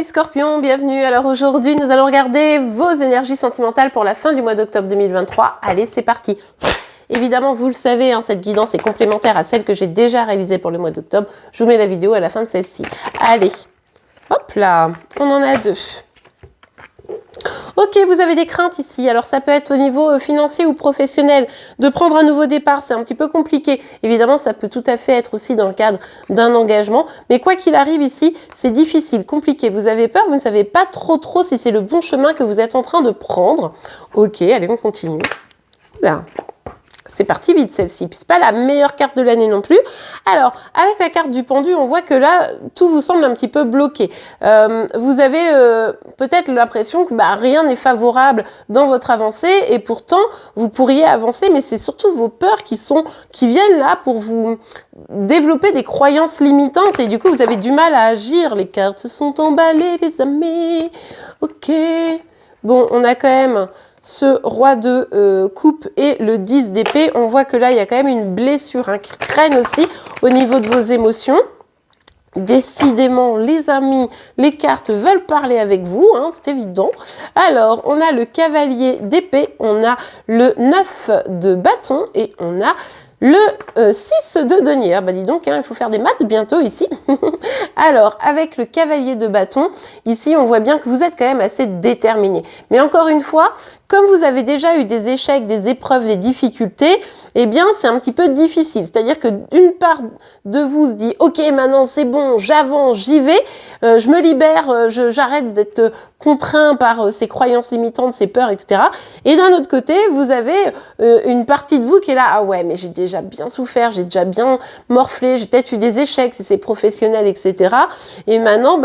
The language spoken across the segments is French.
Scorpions, bienvenue. Alors aujourd'hui, nous allons regarder vos énergies sentimentales pour la fin du mois d'octobre 2023. Allez, c'est parti. Évidemment, vous le savez, hein, cette guidance est complémentaire à celle que j'ai déjà réalisée pour le mois d'octobre. Je vous mets la vidéo à la fin de celle-ci. Allez, hop là, on en a deux. Ok, vous avez des craintes ici. Alors ça peut être au niveau financier ou professionnel. De prendre un nouveau départ, c'est un petit peu compliqué. Évidemment, ça peut tout à fait être aussi dans le cadre d'un engagement. Mais quoi qu'il arrive ici, c'est difficile, compliqué. Vous avez peur, vous ne savez pas trop si c'est le bon chemin que vous êtes en train de prendre. Ok, allez, on continue. Là. C'est parti vite celle-ci, puis c'est pas la meilleure carte de l'année non plus. Alors, avec la carte du pendu, on voit que là, tout vous semble un petit peu bloqué. Vous avez peut-être l'impression que rien n'est favorable dans votre avancée, et pourtant, vous pourriez avancer, mais c'est surtout vos peurs qui viennent là pour vous développer des croyances limitantes, et du coup, vous avez du mal à agir. Les cartes sont emballées, les amis. Ok. Bon, on a quand même ce roi de coupe et le 10 d'épée. On voit que là, il y a quand même une blessure qui traîne aussi au niveau de vos émotions. Décidément, les amis, les cartes veulent parler avec vous, hein, c'est évident. Alors, on a le cavalier d'épée, on a le 9 de bâton et on a le 6 de denier. Ah bah dis donc, hein, il faut faire des maths bientôt ici. Alors, avec le cavalier de bâton, ici, on voit bien que vous êtes quand même assez déterminé. Mais encore une fois, comme vous avez déjà eu des échecs, des épreuves, des difficultés, eh bien, c'est un petit peu difficile. C'est-à-dire que d'une part de vous se dit, ok, maintenant c'est bon, j'avance, j'y vais, je me libère, j'arrête d'être contraint par ces croyances limitantes, ces peurs, etc. Et d'un autre côté, vous avez une partie de vous qui est là, ah ouais, mais j'ai déjà bien souffert, j'ai déjà bien morflé, j'ai peut-être eu des échecs si c'est professionnel, etc. Et maintenant,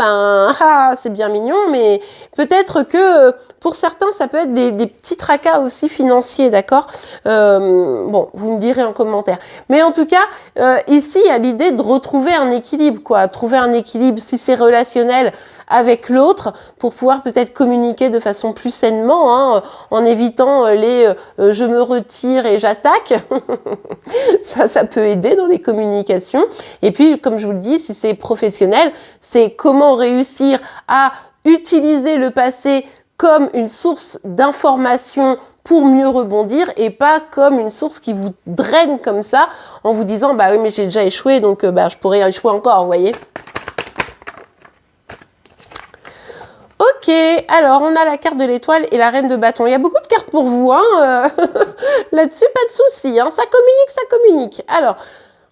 c'est bien mignon, mais peut-être que pour certains, ça peut être des petits tracas aussi financiers, d'accord? Bon, vous me direz en commentaire. Mais en tout cas, ici, il y a l'idée de retrouver un équilibre, quoi. Trouver un équilibre, si c'est relationnel, avec l'autre, pour pouvoir peut-être communiquer de façon plus sainement, hein, en évitant les je me retire et j'attaque. Ça peut aider dans les communications. Et puis, comme je vous le dis, si c'est professionnel, c'est comment réussir à utiliser le passé comme une source d'information pour mieux rebondir et pas comme une source qui vous draine comme ça en vous disant bah oui mais j'ai déjà échoué donc je pourrais échouer encore, vous voyez. Ok, alors on a la carte de l'étoile et la reine de bâton. Il y a beaucoup de cartes pour vous, hein. Là-dessus, pas de souci, hein. Ça communique. Alors,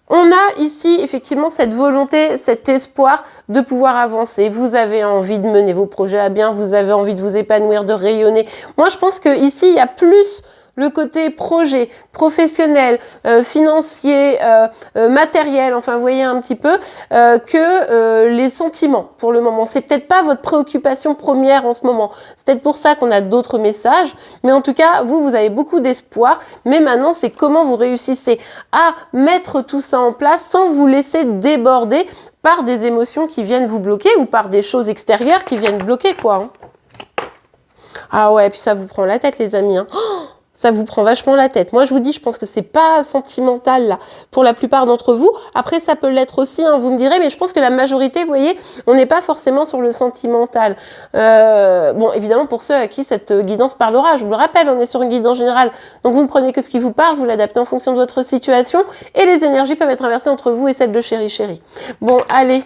on a ici effectivement cette volonté, cet espoir de pouvoir avancer. Vous avez envie de mener vos projets à bien, vous avez envie de vous épanouir, de rayonner. Moi, je pense que ici, il y a plus le côté projet, professionnel, financier, matériel, enfin vous voyez un petit peu, que les sentiments pour le moment. C'est peut-être pas votre préoccupation première en ce moment. C'est peut-être pour ça qu'on a d'autres messages. Mais en tout cas, vous avez beaucoup d'espoir. Mais maintenant, c'est comment vous réussissez à mettre tout ça en place sans vous laisser déborder par des émotions qui viennent vous bloquer ou par des choses extérieures qui viennent bloquer, quoi. Hein. Ah ouais, puis ça vous prend la tête, les amis. Hein. Oh, ça vous prend vachement la tête. Moi, je vous dis, je pense que c'est pas sentimental, là, pour la plupart d'entre vous. Après, ça peut l'être aussi, hein, vous me direz, mais je pense que la majorité, vous voyez, on n'est pas forcément sur le sentimental. Bon, évidemment, pour ceux à qui cette guidance parlera, je vous le rappelle, on est sur une guidance générale. Donc, vous ne prenez que ce qui vous parle, vous l'adaptez en fonction de votre situation, et les énergies peuvent être inversées entre vous et celles de chéri. Bon, allez.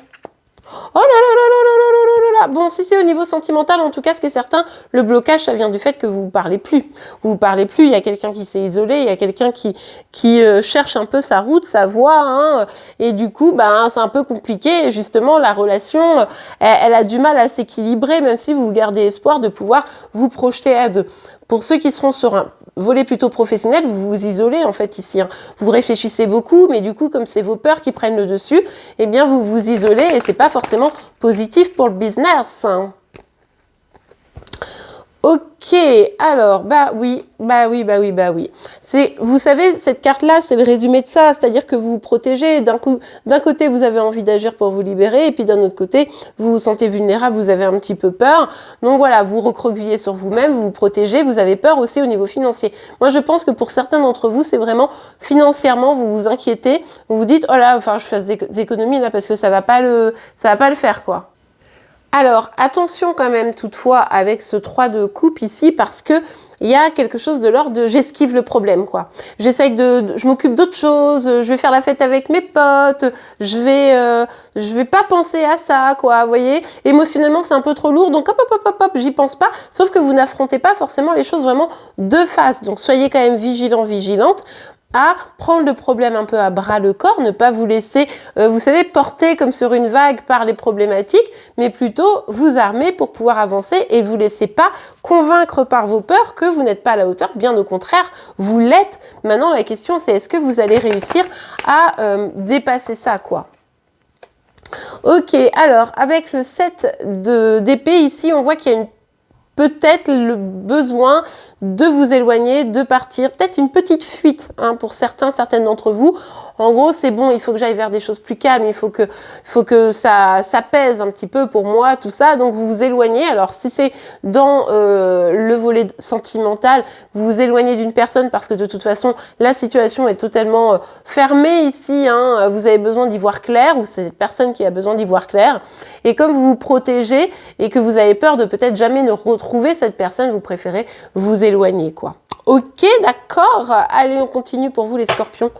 Oh là là là là là là là là. Bon, si c'est au niveau sentimental, en tout cas, ce qui est certain, le blocage, ça vient du fait que vous ne parlez plus. Vous ne parlez plus, il y a quelqu'un qui s'est isolé, il y a quelqu'un qui cherche un peu sa route, sa voie, hein, et du coup, c'est un peu compliqué, et justement, la relation, elle a du mal à s'équilibrer, même si vous gardez espoir de pouvoir vous projeter à deux. Pour ceux qui seront sur un volet plutôt professionnel, vous vous isolez en fait ici. Hein. Vous réfléchissez beaucoup, mais du coup, comme c'est vos peurs qui prennent le dessus, eh bien vous vous isolez et c'est pas forcément positif pour le business. Hein. Ok, alors, oui. Vous savez, cette carte-là, c'est le résumé de ça, c'est-à-dire que vous vous protégez. D'un côté, vous avez envie d'agir pour vous libérer, et puis d'un autre côté, vous vous sentez vulnérable, vous avez un petit peu peur. Donc voilà, vous recroquevillez sur vous-même, vous vous protégez, vous avez peur aussi au niveau financier. Moi, je pense que pour certains d'entre vous, c'est vraiment financièrement, vous vous inquiétez, vous vous dites, oh là, enfin, je fasse des économies là, parce que ça va pas le faire, quoi. Alors, attention quand même toutefois avec ce 3 de coupe ici parce que il y a quelque chose de l'ordre de j'esquive le problème, quoi. Je m'occupe d'autre chose, je vais faire la fête avec mes potes, je vais pas penser à ça, quoi. Vous voyez, émotionnellement c'est un peu trop lourd, donc hop hop hop hop hop, j'y pense pas. Sauf que vous n'affrontez pas forcément les choses vraiment de face. Donc soyez quand même vigilant, vigilante à prendre le problème un peu à bras le corps, ne pas vous laisser, vous savez, porter comme sur une vague par les problématiques, mais plutôt vous armer pour pouvoir avancer et vous laissez pas convaincre par vos peurs que vous n'êtes pas à la hauteur, bien au contraire, vous l'êtes. Maintenant, la question, c'est est-ce que vous allez réussir à dépasser ça, quoi. Ok, alors, avec le 7 d'épée ici, on voit qu'il y a peut-être le besoin de vous éloigner, de partir, peut-être une petite fuite hein, pour certaines d'entre vous. En gros, c'est bon, il faut que j'aille vers des choses plus calmes, il faut que ça pèse un petit peu pour moi, tout ça. Donc, vous vous éloignez. Alors, si c'est dans le volet sentimental, vous vous éloignez d'une personne parce que de toute façon, la situation est totalement fermée ici. Hein, vous avez besoin d'y voir clair ou c'est cette personne qui a besoin d'y voir clair. Et comme vous vous protégez et que vous avez peur de peut-être jamais ne retrouver cette personne, vous préférez vous éloigner, quoi. Ok, d'accord. Allez, on continue pour vous, les scorpions.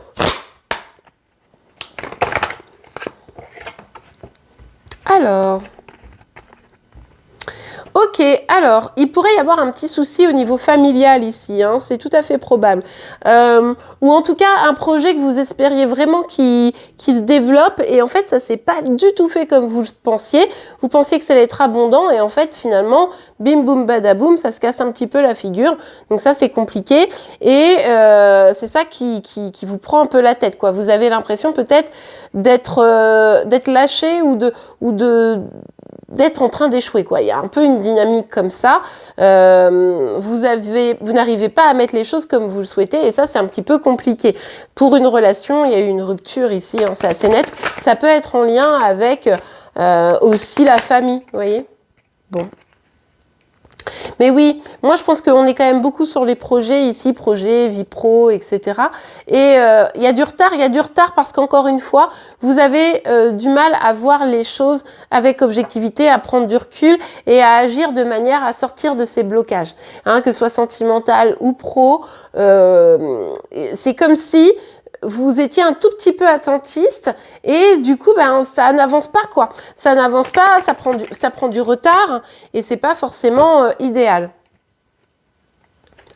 Alors, ok, alors, il pourrait y avoir un petit souci au niveau familial ici, hein, c'est tout à fait probable. Ou en tout cas, un projet que vous espériez vraiment qui se développe et en fait, ça s'est pas du tout fait comme vous le pensiez. Vous pensiez que ça allait être abondant et en fait, finalement, bim, boum, badaboum, ça se casse un petit peu la figure. Donc ça, c'est compliqué et c'est ça qui vous prend un peu la tête, quoi. Vous avez l'impression peut-être d'être lâché ou d'être en train d'échouer, quoi. Il y a un peu une dynamique comme ça. Vous n'arrivez pas à mettre les choses comme vous le souhaitez et ça, c'est un petit peu compliqué. Pour une relation, il y a eu une rupture ici, hein, c'est assez net. Ça peut être en lien avec aussi la famille, vous voyez. Bon. Mais oui, moi je pense qu'on est quand même beaucoup sur les projets ici, projets, vie pro, etc. Et il y a du retard parce qu'encore une fois, vous avez du mal à voir les choses avec objectivité, à prendre du recul et à agir de manière à sortir de ces blocages. Hein, que ce soit sentimental ou pro, c'est comme si vous étiez un tout petit peu attentiste et du coup ben ça n'avance pas, quoi. Ça n'avance pas, ça prend du retard et c'est pas forcément idéal.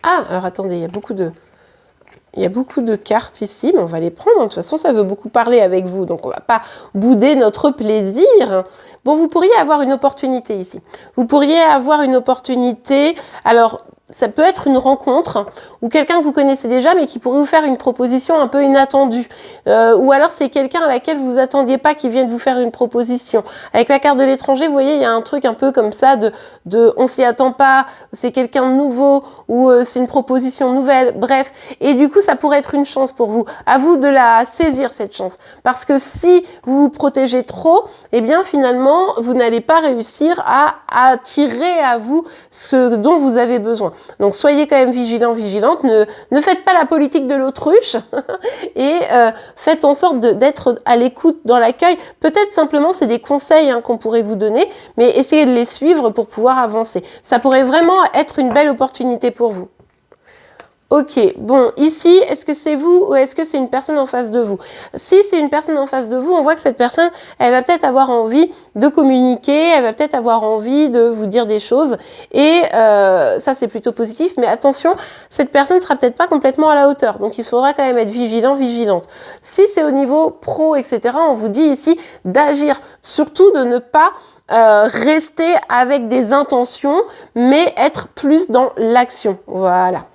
Ah, alors attendez, il y a beaucoup de cartes ici, mais on va les prendre. De toute façon, ça veut beaucoup parler avec vous, donc on va pas bouder notre plaisir. Bon, vous pourriez avoir une opportunité ici. Vous pourriez avoir une opportunité. Alors, ça peut être une rencontre ou quelqu'un que vous connaissez déjà mais qui pourrait vous faire une proposition un peu inattendue. Ou alors c'est quelqu'un à laquelle vous attendiez pas qui vienne vous faire une proposition. Avec la carte de l'étranger, vous voyez, il y a un truc un peu comme ça de on s'y attend pas, c'est quelqu'un de nouveau ou c'est une proposition nouvelle, bref. Et du coup, ça pourrait être une chance pour vous. À vous de la saisir, cette chance. Parce que si vous vous protégez trop, eh bien finalement, vous n'allez pas réussir à attirer à vous ce dont vous avez besoin. Donc soyez quand même vigilants, vigilantes, ne faites pas la politique de l'autruche et faites en sorte d'être à l'écoute dans l'accueil. Peut-être simplement c'est des conseils hein, qu'on pourrait vous donner, mais essayez de les suivre pour pouvoir avancer. Ça pourrait vraiment être une belle opportunité pour vous. Ok, bon, ici, est-ce que c'est vous ou est-ce que c'est une personne en face de vous? Si c'est une personne en face de vous, on voit que cette personne, elle va peut-être avoir envie de communiquer, elle va peut-être avoir envie de vous dire des choses et ça, c'est plutôt positif. Mais attention, cette personne ne sera peut-être pas complètement à la hauteur. Donc, il faudra quand même être vigilant, vigilante. Si c'est au niveau pro, etc., on vous dit ici d'agir, surtout de ne pas rester avec des intentions, mais être plus dans l'action. Voilà.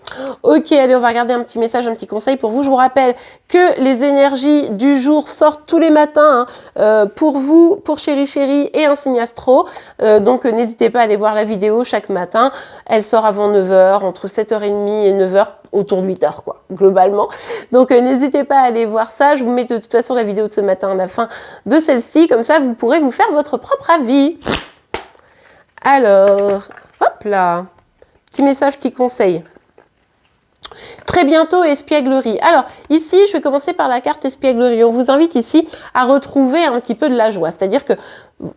Ok, allez, on va regarder un petit message, un petit conseil pour vous. Je vous rappelle que les énergies du jour sortent tous les matins hein, pour vous, pour Chéri Chéri et un signe astro. Donc, n'hésitez pas à aller voir la vidéo chaque matin. Elle sort avant 9h, entre 7h30 et 9h, autour de 8h, quoi, globalement. Donc, n'hésitez pas à aller voir ça. Je vous mets de toute façon la vidéo de ce matin à la fin de celle-ci. Comme ça, vous pourrez vous faire votre propre avis. Alors, hop là. Petit message, petit conseil. Très bientôt, espièglerie. Alors, ici, je vais commencer par la carte espièglerie. On vous invite ici à retrouver un petit peu de la joie. C'est-à-dire que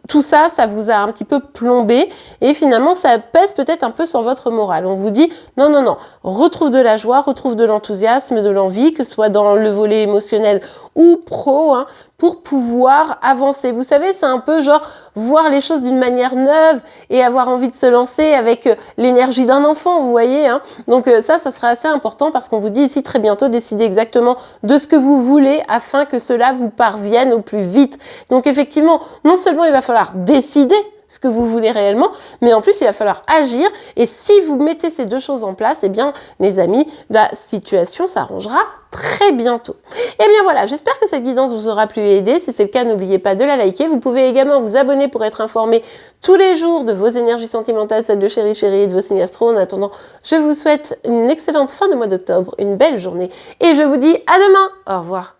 tout ça, ça vous a un petit peu plombé et finalement, ça pèse peut-être un peu sur votre morale. On vous dit, non, non, non, retrouve de la joie, retrouve de l'enthousiasme, de l'envie, que ce soit dans le volet émotionnel ou pro, hein, pour pouvoir avancer. Vous savez, c'est un peu genre voir les choses d'une manière neuve et avoir envie de se lancer avec l'énergie d'un enfant, vous voyez, hein. Donc ça sera assez important parce qu'on vous dit ici très bientôt, décidez exactement de ce que vous voulez afin que cela vous parvienne au plus vite. Donc effectivement, non seulement il va falloir décider ce que vous voulez réellement, mais en plus il va falloir agir et si vous mettez ces deux choses en place, eh bien les amis, la situation s'arrangera très bientôt. Et bien voilà, j'espère que cette guidance vous aura plu et aidé. Si c'est le cas, n'oubliez pas de la liker. Vous pouvez également vous abonner pour être informé tous les jours de vos énergies sentimentales, celles de Chéri Chéri et de vos signes astro. En attendant, je vous souhaite une excellente fin de mois d'octobre, une belle journée et je vous dis à demain. Au revoir.